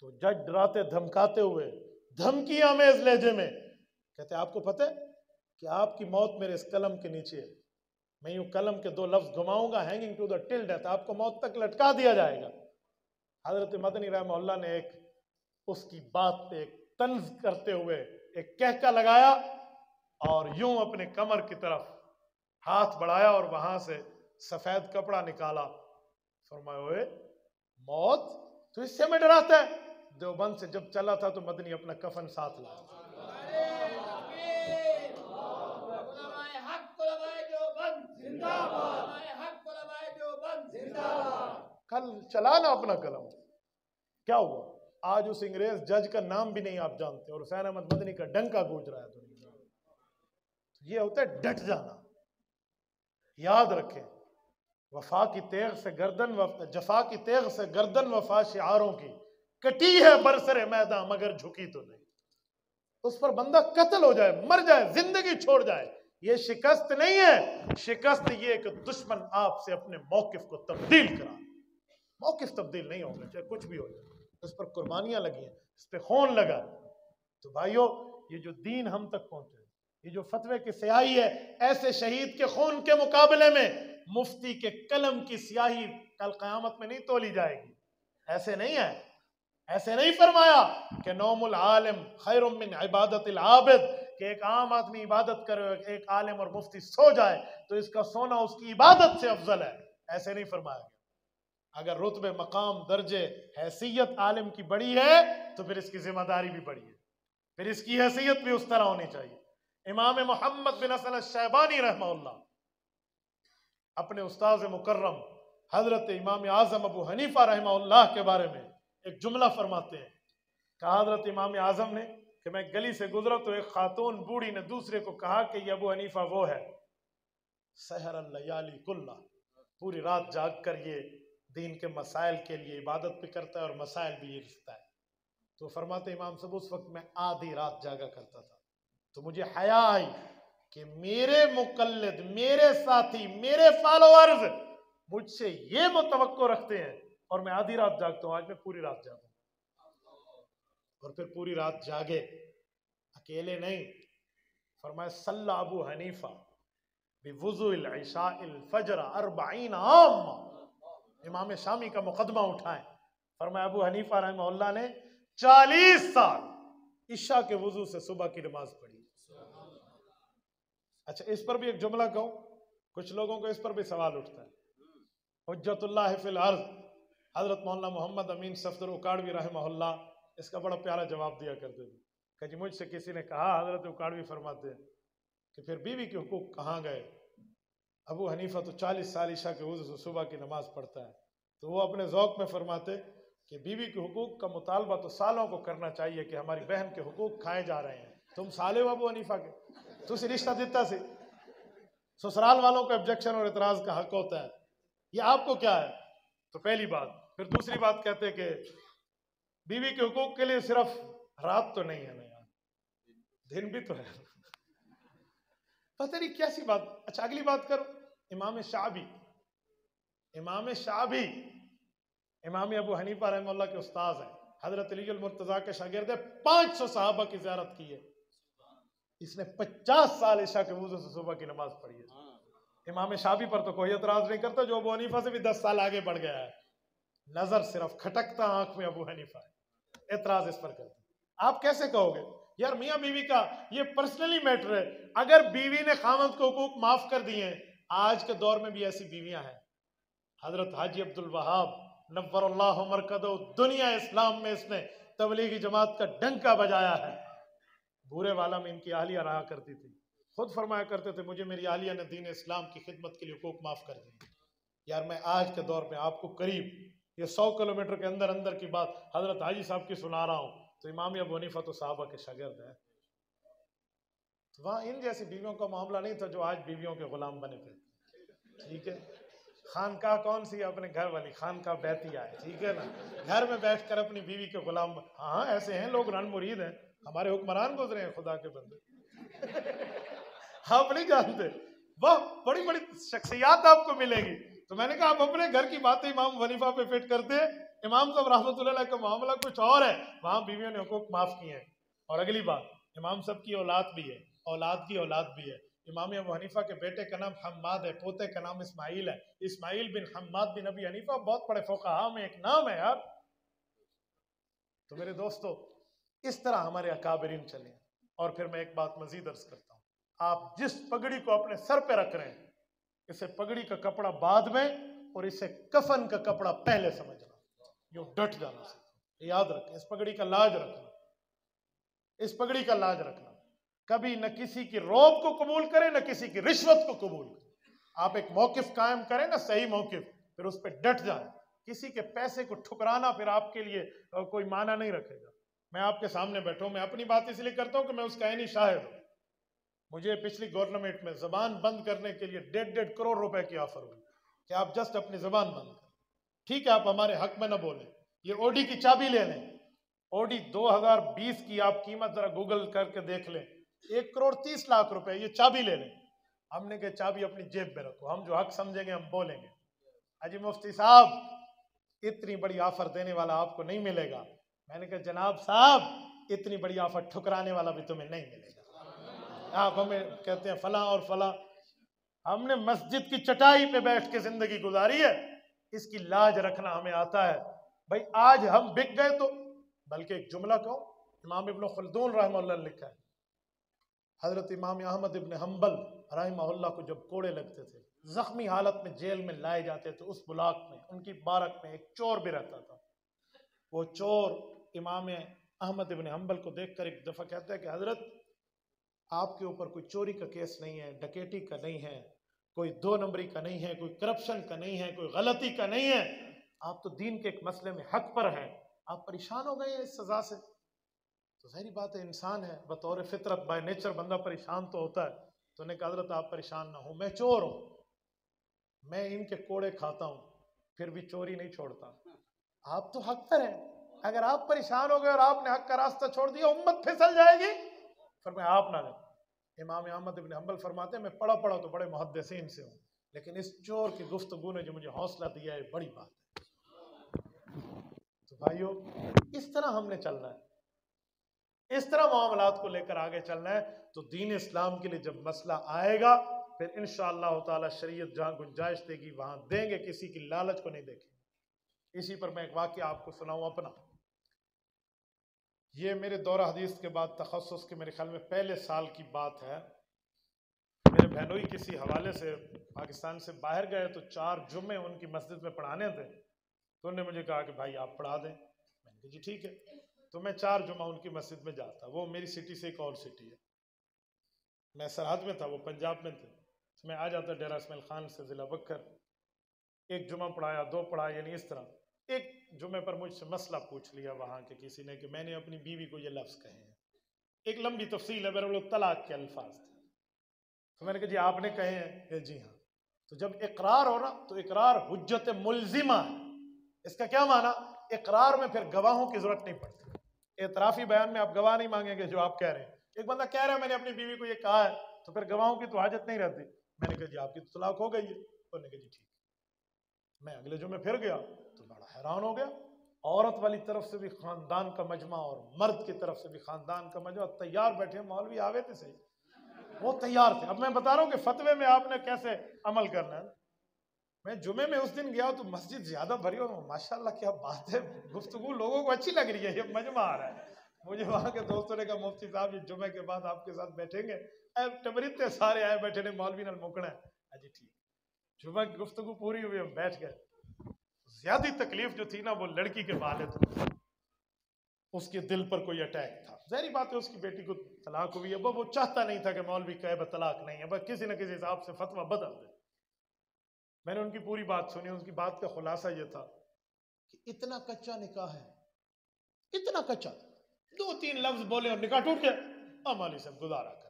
تو جج ڈراتے دھمکاتے ہوئے دھمکی آمیز لہجے میں کہتے آپ کو پتہ ہے کہ آپ کی موت میرے اس قلم کے نیچے ہے، میں یوں قلم کے 2 لفظ گھماؤں گا، hanging to the till death, آپ کو موت تک لٹکا دیا جائے گا۔ حضرت مدنی رحمہ اللہ نے اس کی بات پہ ایک طنز کرتے ہوئے ایک کہکا لگایا اور یوں اپنے کمر کی طرف ہاتھ بڑھایا اور وہاں سے سفید کپڑا نکالا، فرمایا اوئے موت تو اس سے میں ڈراتا ہے؟ دیوبند سے جب چلا تھا تو مدنی اپنا کفن ساتھ لایا۔ کل چلا نا اپنا قلم، کیا ہوا؟ آج اس انگریز جج کا نام بھی نہیں آپ جانتے اور حسین احمد مدنی کا ڈنکا گونج رہا ہے دنیا میں۔ یہ ہوتا ہے ڈٹ جانا۔ یاد رکھیں وفا کی تیغ سے گردن جفا کی تیغ سے گردن وفا شعاروں کی کٹی ہے برسر میدان مگر جھکی تو نہیں۔ اس پر بندہ قتل ہو جائے، مر جائے، زندگی چھوڑ جائے، یہ شکست نہیں ہے۔ شکست یہ کہ دشمن آپ سے اپنے موقف کو تبدیل کرا۔ موقف تبدیل نہیں ہوگا چاہے کچھ بھی ہو جائے، اس پر قربانیاں لگی ہیں، اس پہ خون لگا۔ تو بھائیو یہ جو دین ہم تک پہنچے، یہ جو فتوے کی سیاہی ہے، ایسے شہید کے خون کے مقابلے میں مفتی کے قلم کی سیاہی کل قیامت میں نہیں تولی جائے گی۔ ایسے نہیں ہے، ایسے نہیں فرمایا کہ نوم العالم خیر من عبادت العابد، کہ ایک عام آدمی عبادت کرے، ایک عالم اور مفتی سو جائے تو اس کا سونا اس کی عبادت سے افضل ہے، ایسے نہیں فرمایا گیا۔ اگر رتبے، مقام، درجے، حیثیت عالم کی بڑی ہے تو پھر اس کی ذمہ داری بھی بڑی ہے، پھر اس کی حیثیت بھی اس طرح ہونی چاہیے۔ امام محمد بن حسن الشیبانی رحمہ اللہ اپنے استاذ مکرم حضرت امام اعظم ابو حنیفہ رحمہ اللہ کے بارے میں ایک جملہ فرماتے ہیں، کہا حضرت امام اعظم نے کہ میں گلی سے گزرا تو ایک خاتون بوڑھی نے دوسرے کو کہا کہ یہ ابو حنیفہ وہ ہے، سحر اللیالی کلہ، پوری رات جاگ کر یہ دین کے مسائل کے لیے عبادت بھی کرتا ہے اور مسائل بھی یہ رکھتا ہے۔ تو فرماتے امام صاحب اس وقت میں آدھی رات جاگا کرتا تھا، تو مجھے حیا آئی کہ میرے مقلد، میرے ساتھی، میرے فالوورز مجھ سے یہ متوقع رکھتے ہیں اور میں آدھی رات جاگتا ہوں، آج میں پوری رات جاگوں۔ اور پھر پوری رات جاگے، اکیلے نہیں، فرمایا صلی ابو حنیفہ بوضوء العشاء الفجر 40 عام، امام شامی کا مقدمہ اٹھائیں، فرمایا ابو حنیفہ رحمہ اللہ نے 40 سال عشاء کے وضو سے صبح کی نماز پڑھی۔ اچھا اس پر بھی ایک جملہ کہوں، کچھ لوگوں کو اس پر بھی سوال اٹھتا ہے۔ حجت اللہ فی الارض حضرت مولانا محمد امین صفدر اکاڑوی رحمہ اللہ اس کا بڑا پیارا جواب دیا کرتے تھے کہ جی مجھ سے کسی نے کہا، حضرت اکاڑوی فرماتے ہیں کہ پھر بیوی کے حقوق کہاں گئے؟ ابو حنیفہ تو 40 سال عشاء کے وضو سے صبح کی نماز پڑھتا ہے۔ تو وہ اپنے ذوق میں فرماتے کہ بیوی کے حقوق کا مطالبہ تو سالوں کو کرنا چاہیے کہ ہماری بہن کے حقوق کھائے جا رہے ہیں، تم سالے ہو ابو حنیفہ کے، تو اسی رشتہ دیتا سے سسرال والوں کو آبجیکشن اور اعتراض کا حق ہوتا ہے، یہ آپ کو کیا ہے؟ تو پہلی بات۔ پھر دوسری بات کہتے کہ بیوی کے حقوق کے لیے صرف رات تو نہیں ہے نا یار، دن بھی تو ہے، پتہ نہیں کیسی بات۔ اچھا اگلی بات کرو، امام شعبی امام ابو حنیفہ رحمہ اللہ کے استاذ ہیں، حضرت علی المرتضیٰ کے شاگرد ہیں، 500 صحابہ کی زیارت کی ہے، اس نے 50 سال عشاء کے وضو سے صبح کی نماز پڑھی ہے۔ امام شعبی پر تو کوئی اعتراض نہیں کرتا، جو ابو حنیفہ سے بھی 10 سال آگے بڑھ گیا ہے، نظر صرف کھٹکتا آنکھ میں ابو حنیفہ ہے، اعتراض اس پر کرتے۔ آپ کیسے کہو گے یار میاں بیوی کا یہ پرسنلی میٹر ہے؟ اگر بیوی نے خاوند کو حقوق معاف کر دیے ہیں، آج کے دور میں بھی ایسی بیویاں ہیں، حضرت حاجی عبد الوہاب نور اللہ مرکزہ، دنیا اسلام میں اس نے تبلیغی جماعت کا ڈنکا بجایا ہے۔ بورے والا میں ان کی اہلیہ رہا کرتی تھی، خود فرمایا کرتے تھے مجھے میری اہلیہ نے دین اسلام کی خدمت کے لیے حقوق معاف کر دیے۔ یار میں آج کے دور میں آپ کو قریب یہ 100 کلومیٹر کے اندر اندر کی بات حضرت حاجی صاحب کی سنا رہا ہوں، تو امام ابو حنیفہ تو صحابہ کے شاگرد ہیں، تو وہاں ان جیسی بیویوں کا معاملہ نہیں تھا جو آج بیویوں کے غلام بنے تھے، ٹھیک ہے؟ خانقاہ کون سی؟ اپنے گھر والی خانقاہ بیتیہ ہے، ٹھیک ہے نا؟ گھر میں بیٹھ کر اپنی بیوی کے غلام، ہاں ایسے ہیں لوگ، رن مرید ہیں، ہمارے حکمران گزرے ہیں خدا کے بندے، آپ نہیں جانتے، وہ بڑی بڑی شخصیات آپ کو ملے گی۔ تو میں نے کہا آپ اپنے گھر کی باتیں امام حنیفہ پہ فٹ کرتے ہیں، امام صاحب رحمۃ اللہ علیہ کا معاملہ کچھ اور ہے، وہاں بیویوں نے حقوق معاف کیے ہیں۔ اور اگلی بات، امام صاحب کی اولاد بھی ہے، اولاد کی اولاد بھی ہے۔ امام ابو حنیفہ کے بیٹے کا نام حماد ہے، پوتے کا نام اسماعیل ہے، اسماعیل بن حماد بن ابی حنیفہ، بہت بڑے فقہاء میں ایک نام ہے یار۔ تو میرے دوستو، اس طرح ہمارے اکابرین چلیں۔ اور پھر میں ایک بات مزید عرض کرتا ہوں، آپ جس پگڑی کو اپنے سر پہ رکھ رہے ہیں، اسے پگڑی کا کپڑا بعد میں اور اسے کفن کا کپڑا پہلے سمجھنا، یوں ڈٹ جانا سیکھو۔ یاد رکھیں، اس پگڑی کا لاج رکھنا، اس پگڑی کا لاج رکھنا۔ کبھی نہ کسی کی روب کو قبول کریں، نہ کسی کی رشوت کو قبول کریں۔ آپ ایک موقف قائم کریں نا، صحیح موقف، پھر اس پہ ڈٹ جائیں۔ کسی کے پیسے کو ٹھکرانا پھر آپ کے لیے کوئی معنی نہیں رکھے گا۔ میں آپ کے سامنے بیٹھا ہوں، میں اپنی بات اس لیے کرتا ہوں کہ میں اس کا عینی شاہد ہوں۔ مجھے پچھلی گورنمنٹ میں زبان بند کرنے کے لیے 1.5 کروڑ روپے کی آفر ہوئی کہ آپ جسٹ اپنی زبان بند کریں، ٹھیک ہے، آپ ہمارے حق میں نہ بولیں، یہ اوڈی کی چابی لے لیں۔ اوڈی 2020 کی آپ قیمت ذرا گوگل کر کے دیکھ لیں، 1,30,00,000 روپے، یہ چابی لے لیں۔ ہم نے کہا چابی اپنی جیب میں رکھو، ہم جو حق سمجھیں گے ہم بولیں گے۔ حاجی مفتی صاحب، اتنی بڑی آفر دینے والا آپ کو نہیں ملے گا۔ میں نے کہا جناب صاحب، اتنی بڑی آفر ٹھکرانے والا بھی تمہیں نہیں ملے گا۔ آپ ہمیں کہتے ہیں فلاں اور فلاں، ہم نے مسجد کی چٹائی پہ بیٹھ کے زندگی گزاری ہے، اس کی لاج رکھنا ہمیں آتا ہے۔ بھائی آج ہم بک گئے تو، بلکہ ایک جملہ کہو، امام ابن خلدون رحمہ اللہ نے لکھا ہے، حضرت امام احمد ابن حنبل رحمہ اللہ کو جب کوڑے لگتے تھے، زخمی حالت میں جیل میں لائے جاتے تھے، اس بلاک میں، ان کی بارک میں ایک چور بھی رہتا تھا۔ وہ چور امام احمد ابن حنبل کو دیکھ کر ایک دفعہ کہتا ہے کہ حضرت، آپ کے اوپر کوئی چوری کا کیس نہیں ہے، ڈکیٹی کا نہیں ہے، کوئی 2 نمبری کا نہیں ہے، کوئی کرپشن کا نہیں ہے، کوئی غلطی کا نہیں ہے، آپ تو دین کے ایک مسئلے میں حق پر ہیں، آپ پریشان ہو گئے ہیں اس سزا سے۔ تو ظاہری بات ہے، انسان ہے، بطور فطرت بائی نیچر بندہ پریشان تو ہوتا ہے۔ تو نے کہا حضرت آپ پریشان نہ ہوں، میں چور ہوں، میں ان کے کوڑے کھاتا ہوں، پھر بھی چوری نہیں چھوڑتا۔ آپ تو حق پر ہیں، اگر آپ پریشان ہو گئے اور آپ نے حق کا راستہ چھوڑ دیا، امت پھسل جائے گی۔ فرمایا آپ نہ لیں۔ امام احمد ابن حنبل فرماتے ہیں میں پڑھا تو بڑے محدثین سے ہوں، لیکن اس چور کی گفتگو نے جو مجھے حوصلہ دیا ہے بڑی بات ہے۔ تو بھائیو، اس طرح ہم نے چلنا ہے، اس طرح معاملات کو لے کر آگے چلنا ہے۔ تو دین اسلام کے لیے جب مسئلہ آئے گا، پھر انشاءاللہ تعالی شریعت جہاں گنجائش دے گی وہاں دیں گے، کسی کی لالچ کو نہیں دیکھیں۔ اسی پر میں ایک واقعہ آپ کو سناؤں اپنا۔ یہ میرے دورہ حدیث کے بعد تخصص کے میرے خیال میں پہلے سال کی بات ہے۔ میرے بہنوئی کسی حوالے سے پاکستان سے باہر گئے تو 4 جمعے ان کی مسجد میں پڑھانے تھے، تو انہوں نے مجھے کہا کہ بھائی آپ پڑھا دیں۔ میں نے کہا جی ٹھیک ہے۔ تو میں 4 جمعہ ان کی مسجد میں جاتا، وہ میری سٹی سے ایک اور سٹی ہے، میں سرحد میں تھا، وہ پنجاب میں تھے، تو میں آ جاتا ڈیرہ اسماعیل خان سے ضلع بکر، ایک جمعہ پڑھایا، 2 پڑھایا، یعنی اس طرح۔ ایک جمعے پر مجھ سے مسئلہ پوچھ لیا وہاں کے کسی نے کہ میں نے اپنی بیوی کو یہ لفظ کہے ہیں، ایک لمبی تفصیل ہے، میرے وہ طلاق کے الفاظ تھے۔ تو میں نے کہا جی آپ نے کہے ہیں؟ کہ جی ہاں۔ تو جب اقرار ہو نا تو اقرار حجت ملزمہ ہے۔ اس کا کیا معنی؟ اقرار میں پھر گواہوں کی ضرورت نہیں پڑتی۔ اعترافی بیان میں آپ گواہ نہیں مانگیں گے جو آپ کہہ رہے ہیں۔ ایک بندہ کہہ رہا ہے میں نے اپنی بیوی کو یہ کہا ہے، تو پھر گواہوں کی تو حاجت نہیں رہتی۔ میں نے کہا جی آپ کی تو طلاق ہو گئی ہے۔ انہوں نے کہا جی ٹھیک۔ میں اگلے جمعے پھر گیا تو بڑا حیران ہو گیا، عورت والی طرف سے بھی خاندان کا مجمع اور مرد کی طرف سے بھی خاندان کا مجمع تیار بیٹھے، مولوی آوے تھے صحیح، وہ تیار تھے۔ اب میں بتا رہا ہوں کہ فتوے میں آپ نے کیسے عمل کرنا ہے۔ میں جمعے میں اس دن گیا تو مسجد زیادہ بھری ہو، ماشاءاللہ کیا بات ہے، گفتگو لوگوں کو اچھی لگ رہی ہے، یہ مجمع آ رہا ہے۔ مجھے وہاں کے دوستوں نے کہا مفتی صاحب یہ جمعے کے بعد آپ کے ساتھ بیٹھیں گے، ٹبریتے سارے آئے بیٹھے نے، مولوی نال مکنا ہے۔ جی ٹھیک۔ جمعہ کی گفتگو پوری ہوئی، ہم بیٹھ گئے۔ زیادہ تکلیف جو تھی نا وہ لڑکی کے والد کو، اس کے دل پر کوئی اٹیک تھا۔ ظاہری بات ہے اس کی بیٹی کو طلاق ہوئی ہے، وہ چاہتا نہیں تھا کہ مولوی کہے طلاق نہیں ہے، بس کسی نہ کسی حساب سے فتویٰ بدل دے۔ میں نے ان کی پوری بات سنی، ان کی بات کا خلاصہ یہ تھا کہ اتنا کچا نکاح ہے، اتنا کچا، 2-3 لفظ بولے اور نکاح ٹوٹ گیا۔ مولوی صاحب گزارا کرے،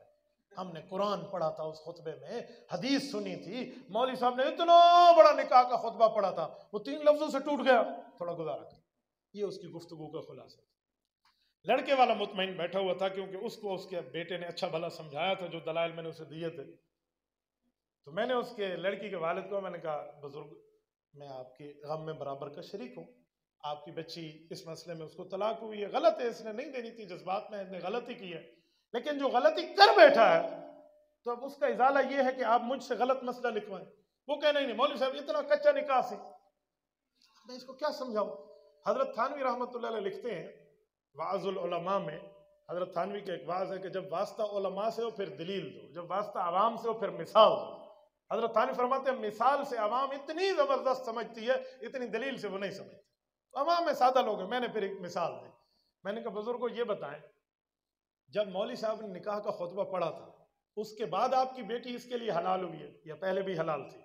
ہم نے قرآن پڑھا تھا اس خطبے میں، حدیث سنی تھی، مولوی صاحب نے اتنا بڑا نکاح کا خطبہ پڑھا تھا، وہ 3 لفظوں سے ٹوٹ گیا، تھوڑا گزارا کرے۔ یہ اس کی گفتگو کا خلاصہ تھا۔ لڑکے والا مطمئن بیٹھا ہوا تھا کیونکہ اس کو اس کے بیٹے نے اچھا بھلا سمجھایا تھا، جو دلائل میں نے اسے دیے تھے۔ تو میں نے اس کے لڑکی کے والد کو میں نے کہا بزرگ میں آپ کے غم میں برابر کا شریک ہوں. آپ کی بچی اس مسئلے میں اس کو طلاق ہوئی ہے، غلط ہے، اس نے نہیں دینی تھی، جذبات میں اس نے غلطی کی ہے، لیکن جو غلطی کر بیٹھا ہے تو اب اس کا ازالہ یہ ہے کہ آپ مجھ سے غلط مسئلہ لکھوائیں. وہ کہنا نہیں مولوی صاحب اتنا کچا نکاح سی، میں اس کو کیا سمجھاؤں. حضرت تھانوی رحمۃ اللہ علیہ لکھتے ہیں وعظ العلماء میں، حضرت تھانوی کا ایک واعظ ہے کہ جب واسطہ علماء سے ہو پھر دلیل دو، جب واسطہ عوام سے ہو پھر مثال دو. حضرت تھانوی فرماتے ہیں مثال سے عوام اتنی زبردست سمجھتی ہے، اتنی دلیل سے وہ نہیں سمجھتی. عوام میں سادہ لوگ ہیں. میں نے پھر ایک مثال دی، میں نے کہا بزرگوں یہ بتائیں، جب مولوی صاحب نے نکاح کا خطبہ پڑھا تھا اس کے بعد آپ کی بیٹی اس کے لیے حلال ہوئی ہے یا پہلے بھی حلال تھی؟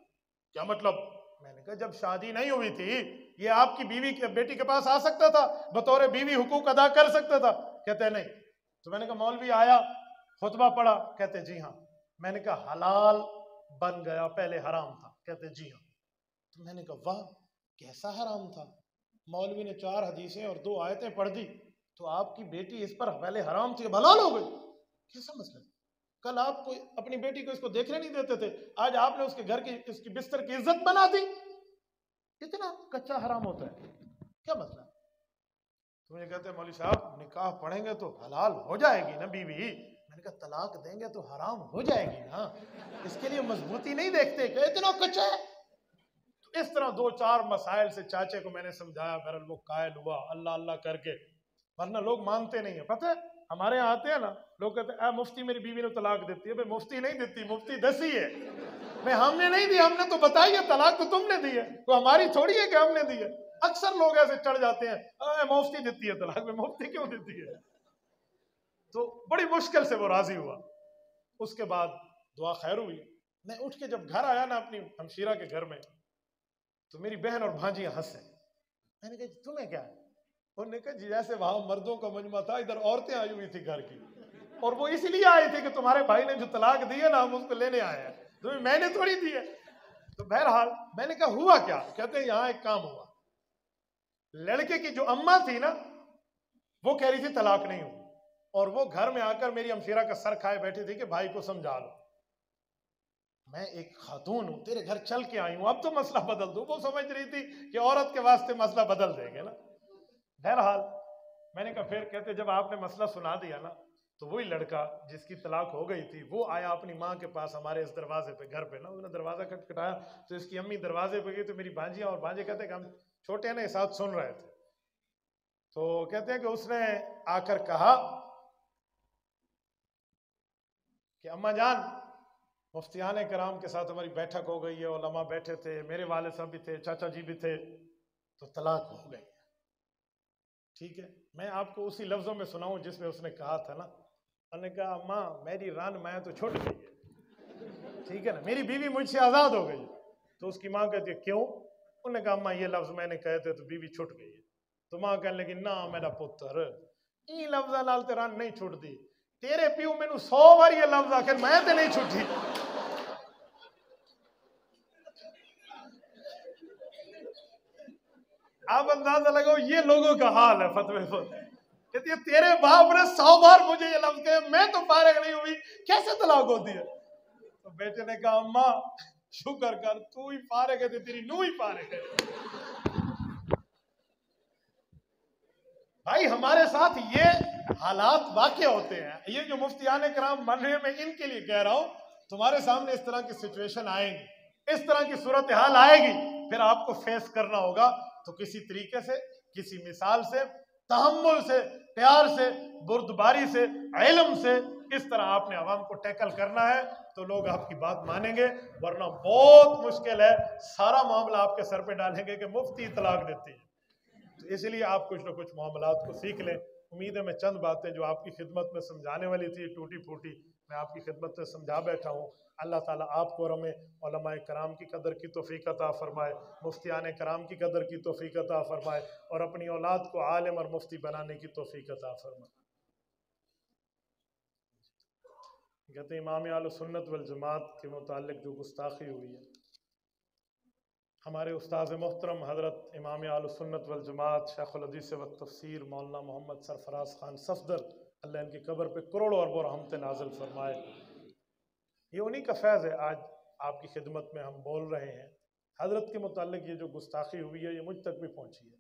کیا مطلب؟ میں نے کہا جب شادی نہیں ہوئی تھی یہ آپ کی بیوی کے بیٹی کے پاس آ سکتا تھا، بطور بیوی حقوق ادا کر سکتا تھا؟ کہتے نہیں. تو میں نے کہا مولوی آیا خطبہ پڑھا؟ کہتے جی ہاں. میں نے کہا حلال بن گیا، پہلے حرام تھا؟ کہتے جی ہاں. تو میں نے کہا واہ کیسا حرام تھا؟ مولوی نے 4 حدیثیں اور 2 آیتیں پڑھ دی تو آپ کی بیٹی اس پر پہلے حرام تھی اب حلال ہو گئی. کیسا مسئلہ؟ کل آپ کو اپنی بیٹی کو اس کو دیکھنے نہیں دیتے تھے، آج آپ نے اس کے گھر کی اس کی بستر کی عزت بنا دی. اتنا کچا حرام ہوتا ہے، کیا مسئلہ؟ تو مجھے کہتے ہیں مولوی صاحب نکاح پڑھیں گے تو حلال ہو جائے گی نا بیوی. میں نے کہا طلاق دیں گے تو حرام ہو جائے گی نا، اس کے لیے مضبوطی نہیں دیکھتے کہ اتنا کچا ہے. اس طرح 2-4 مسائل سے چاچے کو میں نے سمجھایا، بہرحال وہ قائل ہوا اللہ اللہ کر کے، ورنہ لوگ مانتے نہیں ہیں. پتہ ہے ہمارے یہاں آتے ہیں نا لوگ کہتے ہیں اے مفتی میری بیوی نے طلاق دیتی ہے. بھائی مفتی نہیں دیتی، مفتی دسی ہے. میں ہم نے نہیں دی، ہم نے تو بتائی ہے طلاق تو تم نے دی ہے، تو ہماری تھوڑی ہے کہ ہم نے دی ہے. اکثر لوگ ایسے چڑھ جاتے ہیں اے مفتی دیتی ہے طلاق، میں مفتی کیوں دیتی ہے؟ تو بڑی مشکل سے وہ راضی ہوا. اس کے بعد دعا خیر ہوئی. میں اٹھ کے جب گھر آیا نا اپنی ہمشیرہ کے گھر میں تو میری بہن اور بھانجیاں ہنسیں. میں نے کہا تمہیں کیا ہے؟ انہوں نے کہا جی جیسے وہاں مردوں کا مجمع تھا ادھر عورتیں آئی ہوئی تھی گھر کی، اور وہ اس لیے آئی تھی کہ تمہارے بھائی نے جو طلاق دی ہے نا ہم اس کو لینے آئے ہیں، تمہیں میں نے تھوڑی دی ہے. تو بہرحال میں نے کہا ہوا کیا؟ کہتے ہیں یہاں ایک کام ہوا. لڑکے کی جو اماں تھی نا وہ کہہ رہی تھی طلاق نہیں ہوئی، اور وہ گھر میں آ کر میری ہمشیرہ کا سر کھائے بیٹھی تھی کہ بھائی کو سمجھا لو. میں ایک خاتون ہوں، تیرے گھر چل کے آئی ہوں، اب تو مسئلہ بدل دو. وہ سمجھ رہی تھی کہ عورت کے واسطے مسئلہ بدل دیں گے نا. بہرحال میں نے کہا پھر کہتے جب آپ نے مسئلہ سنا دیا نا تو وہی لڑکا جس کی طلاق ہو گئی تھی وہ آیا اپنی ماں کے پاس ہمارے اس دروازے پہ گھر پہ نا. انہوں نے دروازہ کھٹکھٹایا تو اس کی امی دروازے پہ گئی تو میری بھانجیاں اور بھانجے کہتے ہیں کہ ہم چھوٹے ہیں نا ساتھ سن رہے تھے. تو کہتے ہیں کہ اس نے آ کر کہا کہ اماں جان مفتیان کرام کے ساتھ ہماری بیٹھک ہو گئی ہے، علماء بیٹھے تھے، میرے والد صاحب بھی تھے، چاچا جی بھی تھے، تو طلاق ہو گئی. ٹھیک ہے میں آپ کو اسی لفظوں میں سناؤں جس میں اس نے کہا تھا نا. انہوں نے کہا اماں میری ران میں تو چھوٹ گئی ہے، ٹھیک ہے نا، میری بیوی مجھ سے آزاد ہو گئی. تو اس کی ماں کہتی ہے کیوں؟ انہوں نے کہا اماں یہ لفظ میں نے کہے تھے تو بیوی چھوٹ گئی ہے. تو ماں کہنے لگی نہ میرا پتر یہ لفظ لال تیران نہیں چھوٹ دی، تیرے پیو میں 100 بار یہ لفظ آخر میں تے نہیں چھوٹی. آپ اندازہ لگاؤ یہ لوگوں کا حال ہے. فتوے کہتی ہے تیرے باپ نے 100 بار مجھے یہ لفظ کہے، میں تو فارغ نہیں ہوئی، کیسے طلاق ہوتی ہے؟ تو بیٹے نے کہا اماں شکر کر تو ہی فارغ ہے، تیری نو ہی فارغ ہے. بھائی ہمارے ساتھ یہ حالات واقع ہوتے ہیں. یہ جو مفتیان کرام بن رہے ہیں میں ان کے لیے کہہ رہا ہوں تمہارے سامنے اس طرح کی سچویشن آئیں گی، اس طرح کی صورتحال آئے گی، پھر آپ کو فیس کرنا ہوگا. تو کسی طریقے سے، کسی مثال سے، تحمل سے، پیار سے، بردباری سے، علم سے اس طرح آپ نے عوام کو ٹیکل کرنا ہے تو لوگ آپ کی بات مانیں گے. ورنہ بہت مشکل ہے، سارا معاملہ آپ کے سر پہ ڈالیں گے کہ مفتی طلاق دیتی ہے. تو اس لیے آپ کچھ نہ کچھ معاملات کو سیکھ لیں. امید ہے میں چند باتیں جو آپ کی خدمت میں سمجھانے والی تھی ٹوٹی پھوٹی میں آپ کی خدمت میں سمجھا بیٹھا ہوں. اللہ تعالیٰ آپ کو اور ہمیں علماء کرام کی قدر کی توفیق عطا فرمائے، مفتیان کرام کی قدر کی توفیق عطا فرمائے، اور اپنی اولاد کو عالم اور مفتی بنانے کی توفیق عطا فرمائے. کہتے ہیں امام اہل سنت والجماعت کے متعلق جو گستاخی ہوئی ہے، ہمارے استاذ محترم حضرت امام اہل سنت والجماعت شیخ الحدیث والتفسیر مولانا محمد سرفراز خان صفدر اللہ ان کی قبر پہ کروڑوں اربوں رحمتیں نازل فرمائے. یہ انہی کا فیض ہے آج آپ کی خدمت میں ہم بول رہے ہیں. حضرت کے متعلق یہ جو گستاخی ہوئی ہے یہ مجھ تک بھی پہنچی ہے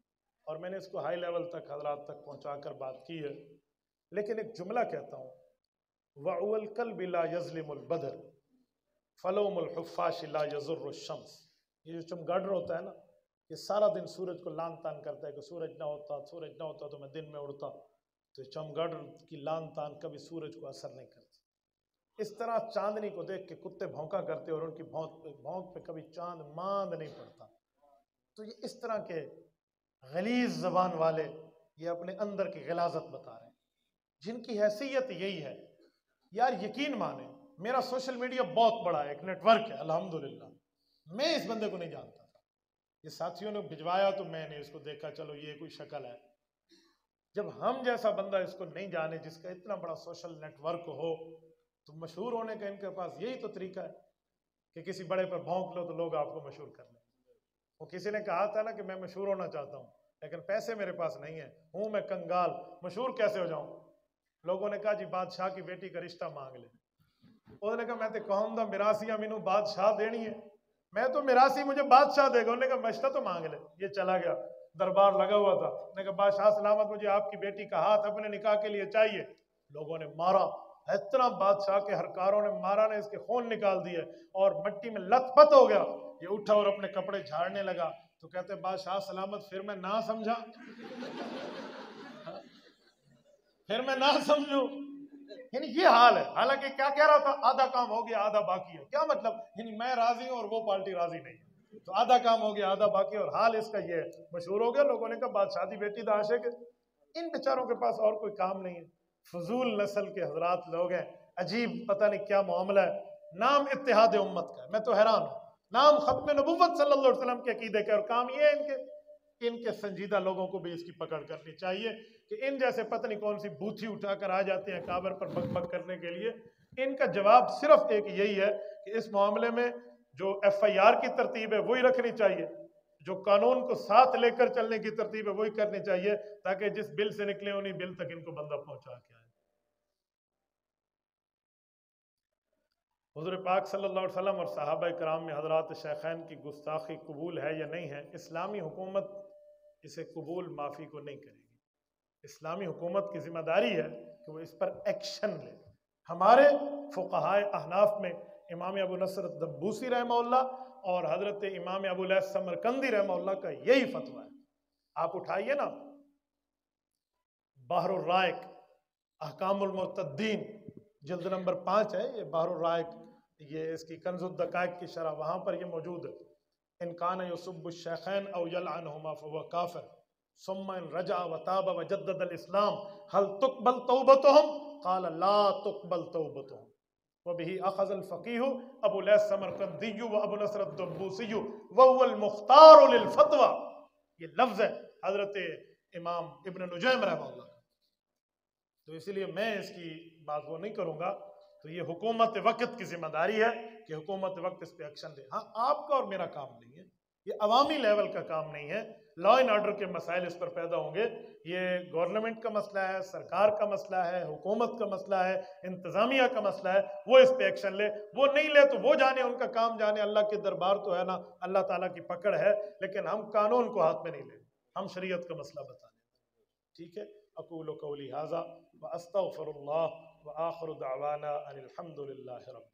اور میں نے اس کو ہائی لیول تک حضرات تک پہنچا کر بات کی ہے، لیکن ایک جملہ کہتا ہوں، وَعُوَ الْقَلْبِ لَا يَظْلِمُ الْبَدْرِ فَلَوْمُ الْحُفَّاشِ لَا يَضُرُّ الشَّمْسِ۔ یہ جو چمگاڈر ہوتا ہے نا، یہ سارا دن سورج کو لان تان کرتا ہے کہ سورج نہ ہوتا تو میں دن میں اڑتا، تو چمگاڈر کی لان تان کبھی سورج کو اثر نہیں کرتی۔ اس طرح چاندنی کو دیکھ کے کتے بھونکا کرتے اور ان کی بھونک پہ کبھی چاند ماند نہیں پڑتا۔ تو یہ اس طرح کے غلیظ زبان والے یہ اپنے اندر کی غلاظت بتا رہے ہیں، جن کی حیثیت یہی ہے۔ یار یقین مانیں، میرا سوشل میڈیا بہت بڑا ہے، ایک نیٹ ورک ہے الحمدللہ، میں اس بندے کو نہیں جانتا تھا، یہ ساتھیوں نے بھجوایا تو میں نے اس کو دیکھا، چلو یہ کوئی شکل ہے۔ جب ہم جیسا بندہ اس کو نہیں جانے، جس کا اتنا بڑا سوشل نیٹ ورک ہو، تو مشہور ہونے کا ان کے پاس یہی تو طریقہ ہے کہ کسی بڑے پر بھونک لو تو لوگ آپ کو مشہور کر لیں۔ وہ کسی نے کہا تھا نا کہ میں مشہور ہونا چاہتا ہوں لیکن پیسے میرے پاس نہیں ہیں، ہوں میں کنگال، مشہور کیسے ہو جاؤں؟ لوگوں نے کہا جی بادشاہ کی بیٹی کا رشتہ مانگ لے۔ انہوں نے کہا میں تو کہوں دا میراسی مینوں بادشاہ دینی ہے، میں تو میراسی مجھے بادشاہ دے گا۔ انہوں نے کہا مشتہ تو مانگ لے۔ یہ چلا گیا، دربار لگا ہوا تھا، انہوں نے کہا بادشاہ سلامت، مجھے آپ کی بیٹی کا ہاتھ اپنے نکاح کے لیے چاہیے۔ لوگوں نے مارا، اتنا بادشاہ کے ہرکاروں نے مارا، نے اس کے خون نکال دیے اور مٹی میں لت پت ہو گیا۔ یہ اٹھا اور اپنے کپڑے جھاڑنے لگا تو کہتے بادشاہ سلامت پھر میں نہ سمجھا، پھر میں نہ سمجھوں۔ یعنی یہ حال ہے، حالانکہ کیا کہہ رہا تھا، آدھا کام ہو گیا آدھا باقی ہے۔ کیا مطلب؟ یعنی میں راضی ہوں اور وہ پارٹی راضی نہیں ہے، تو آدھا کام ہو گیا آدھا باقی ہے، اور حال اس کا یہ ہے۔ مشہور ہو گیا، لوگوں نے کہا بادشاہ دی بیٹی دا عاشق ہے۔ ان بیچاروں کے پاس اور کوئی کام نہیں ہے، فضول نسل کے حضرات لوگ ہیں، عجیب پتہ نہیں کیا معاملہ ہے۔ نام اتحاد امت کا ہے، میں تو حیران ہوں، نام ختم نبوت صلی اللہ علیہ وسلم کے عقیدے کا، اور کام یہ ہے ان کے سنجیدہ لوگوں کو بھی اس کی پکڑ کرنی چاہیے کہ ان جیسے پتہ نہیں کون سی بوتھی اٹھا کر آ جاتے ہیں کابر پر بک بک کرنے کے لیے۔ ان کا جواب صرف ایک یہی ہے کہ اس معاملے میں جو ایف آئی آر کی ترتیب ہے وہی رکھنی چاہیے، جو قانون کو ساتھ لے کر چلنے کی ترتیب ہے وہی کرنی چاہیے، تاکہ جس بل سے نکلے انہی بل تک ان کو بندہ پہنچا کے آئے۔ حضور پاک صلی اللہ علیہ وسلم اور صحابہ کرام میں حضرات شیخین کی گستاخی قبول ہے یا نہیں ہے؟ اسلامی حکومت اسے قبول معافی کو نہیں کرے گی۔ اسلامی حکومت کی ذمہ داری ہے کہ وہ اس پر ایکشن لے۔ ہمارے فقہائے احناف میں امام ابو نصر الدبوسی رحمہ اللہ اور حضرت امام ابو الیث سمرقندی رحمہ اللہ کا یہی فتویٰ ہے۔ آپ اٹھائیے نا بحر الرائق احکام المرتدین جلد نمبر 5 ہے یہ بحر الرائق، یہ اس کی کنز الدقائق کی شرح، وہاں پر یہ موجود ہے۔ ان کان یسب الشیخین او یلعنہما فهو کافر ثم ان رجع وتاب وجدد الاسلام هل تقبل توبتهم قال لا تقبل توبتهم وبه اخذ الفقيه ابو الیث سمرقندی وابو نصر الدبوسی وهو المختار للفتوى۔ یہ لفظ ہے حضرت امام ابن نجیم رحمہ اللہ کا، تو اس لیے میں اس کی بات وہ نہیں کروں گا۔ تو یہ حکومت وقت کی ذمہ داری ہے کہ حکومت وقت اس پہ ایکشن لے۔ ہاں آپ کا اور میرا کام نہیں ہے، یہ عوامی لیول کا کام نہیں ہے۔ لا اینڈ آرڈر کے مسائل اس پر پیدا ہوں گے، یہ گورنمنٹ کا مسئلہ ہے، سرکار کا مسئلہ ہے، حکومت کا مسئلہ ہے، انتظامیہ کا مسئلہ ہے، وہ اس پہ ایکشن لے۔ وہ نہیں لے تو وہ جانے، ان کا کام جانے، اللہ کے دربار تو ہے نا، اللہ تعالیٰ کی پکڑ ہے، لیکن ہم قانون کو ہاتھ میں نہیں لیں، ہم شریعت کا مسئلہ بتا لیں۔ ٹھیک ہے، اقول قولی ھذا واستغفر اللہ وآخر دعوانا ان الحمد للہ رب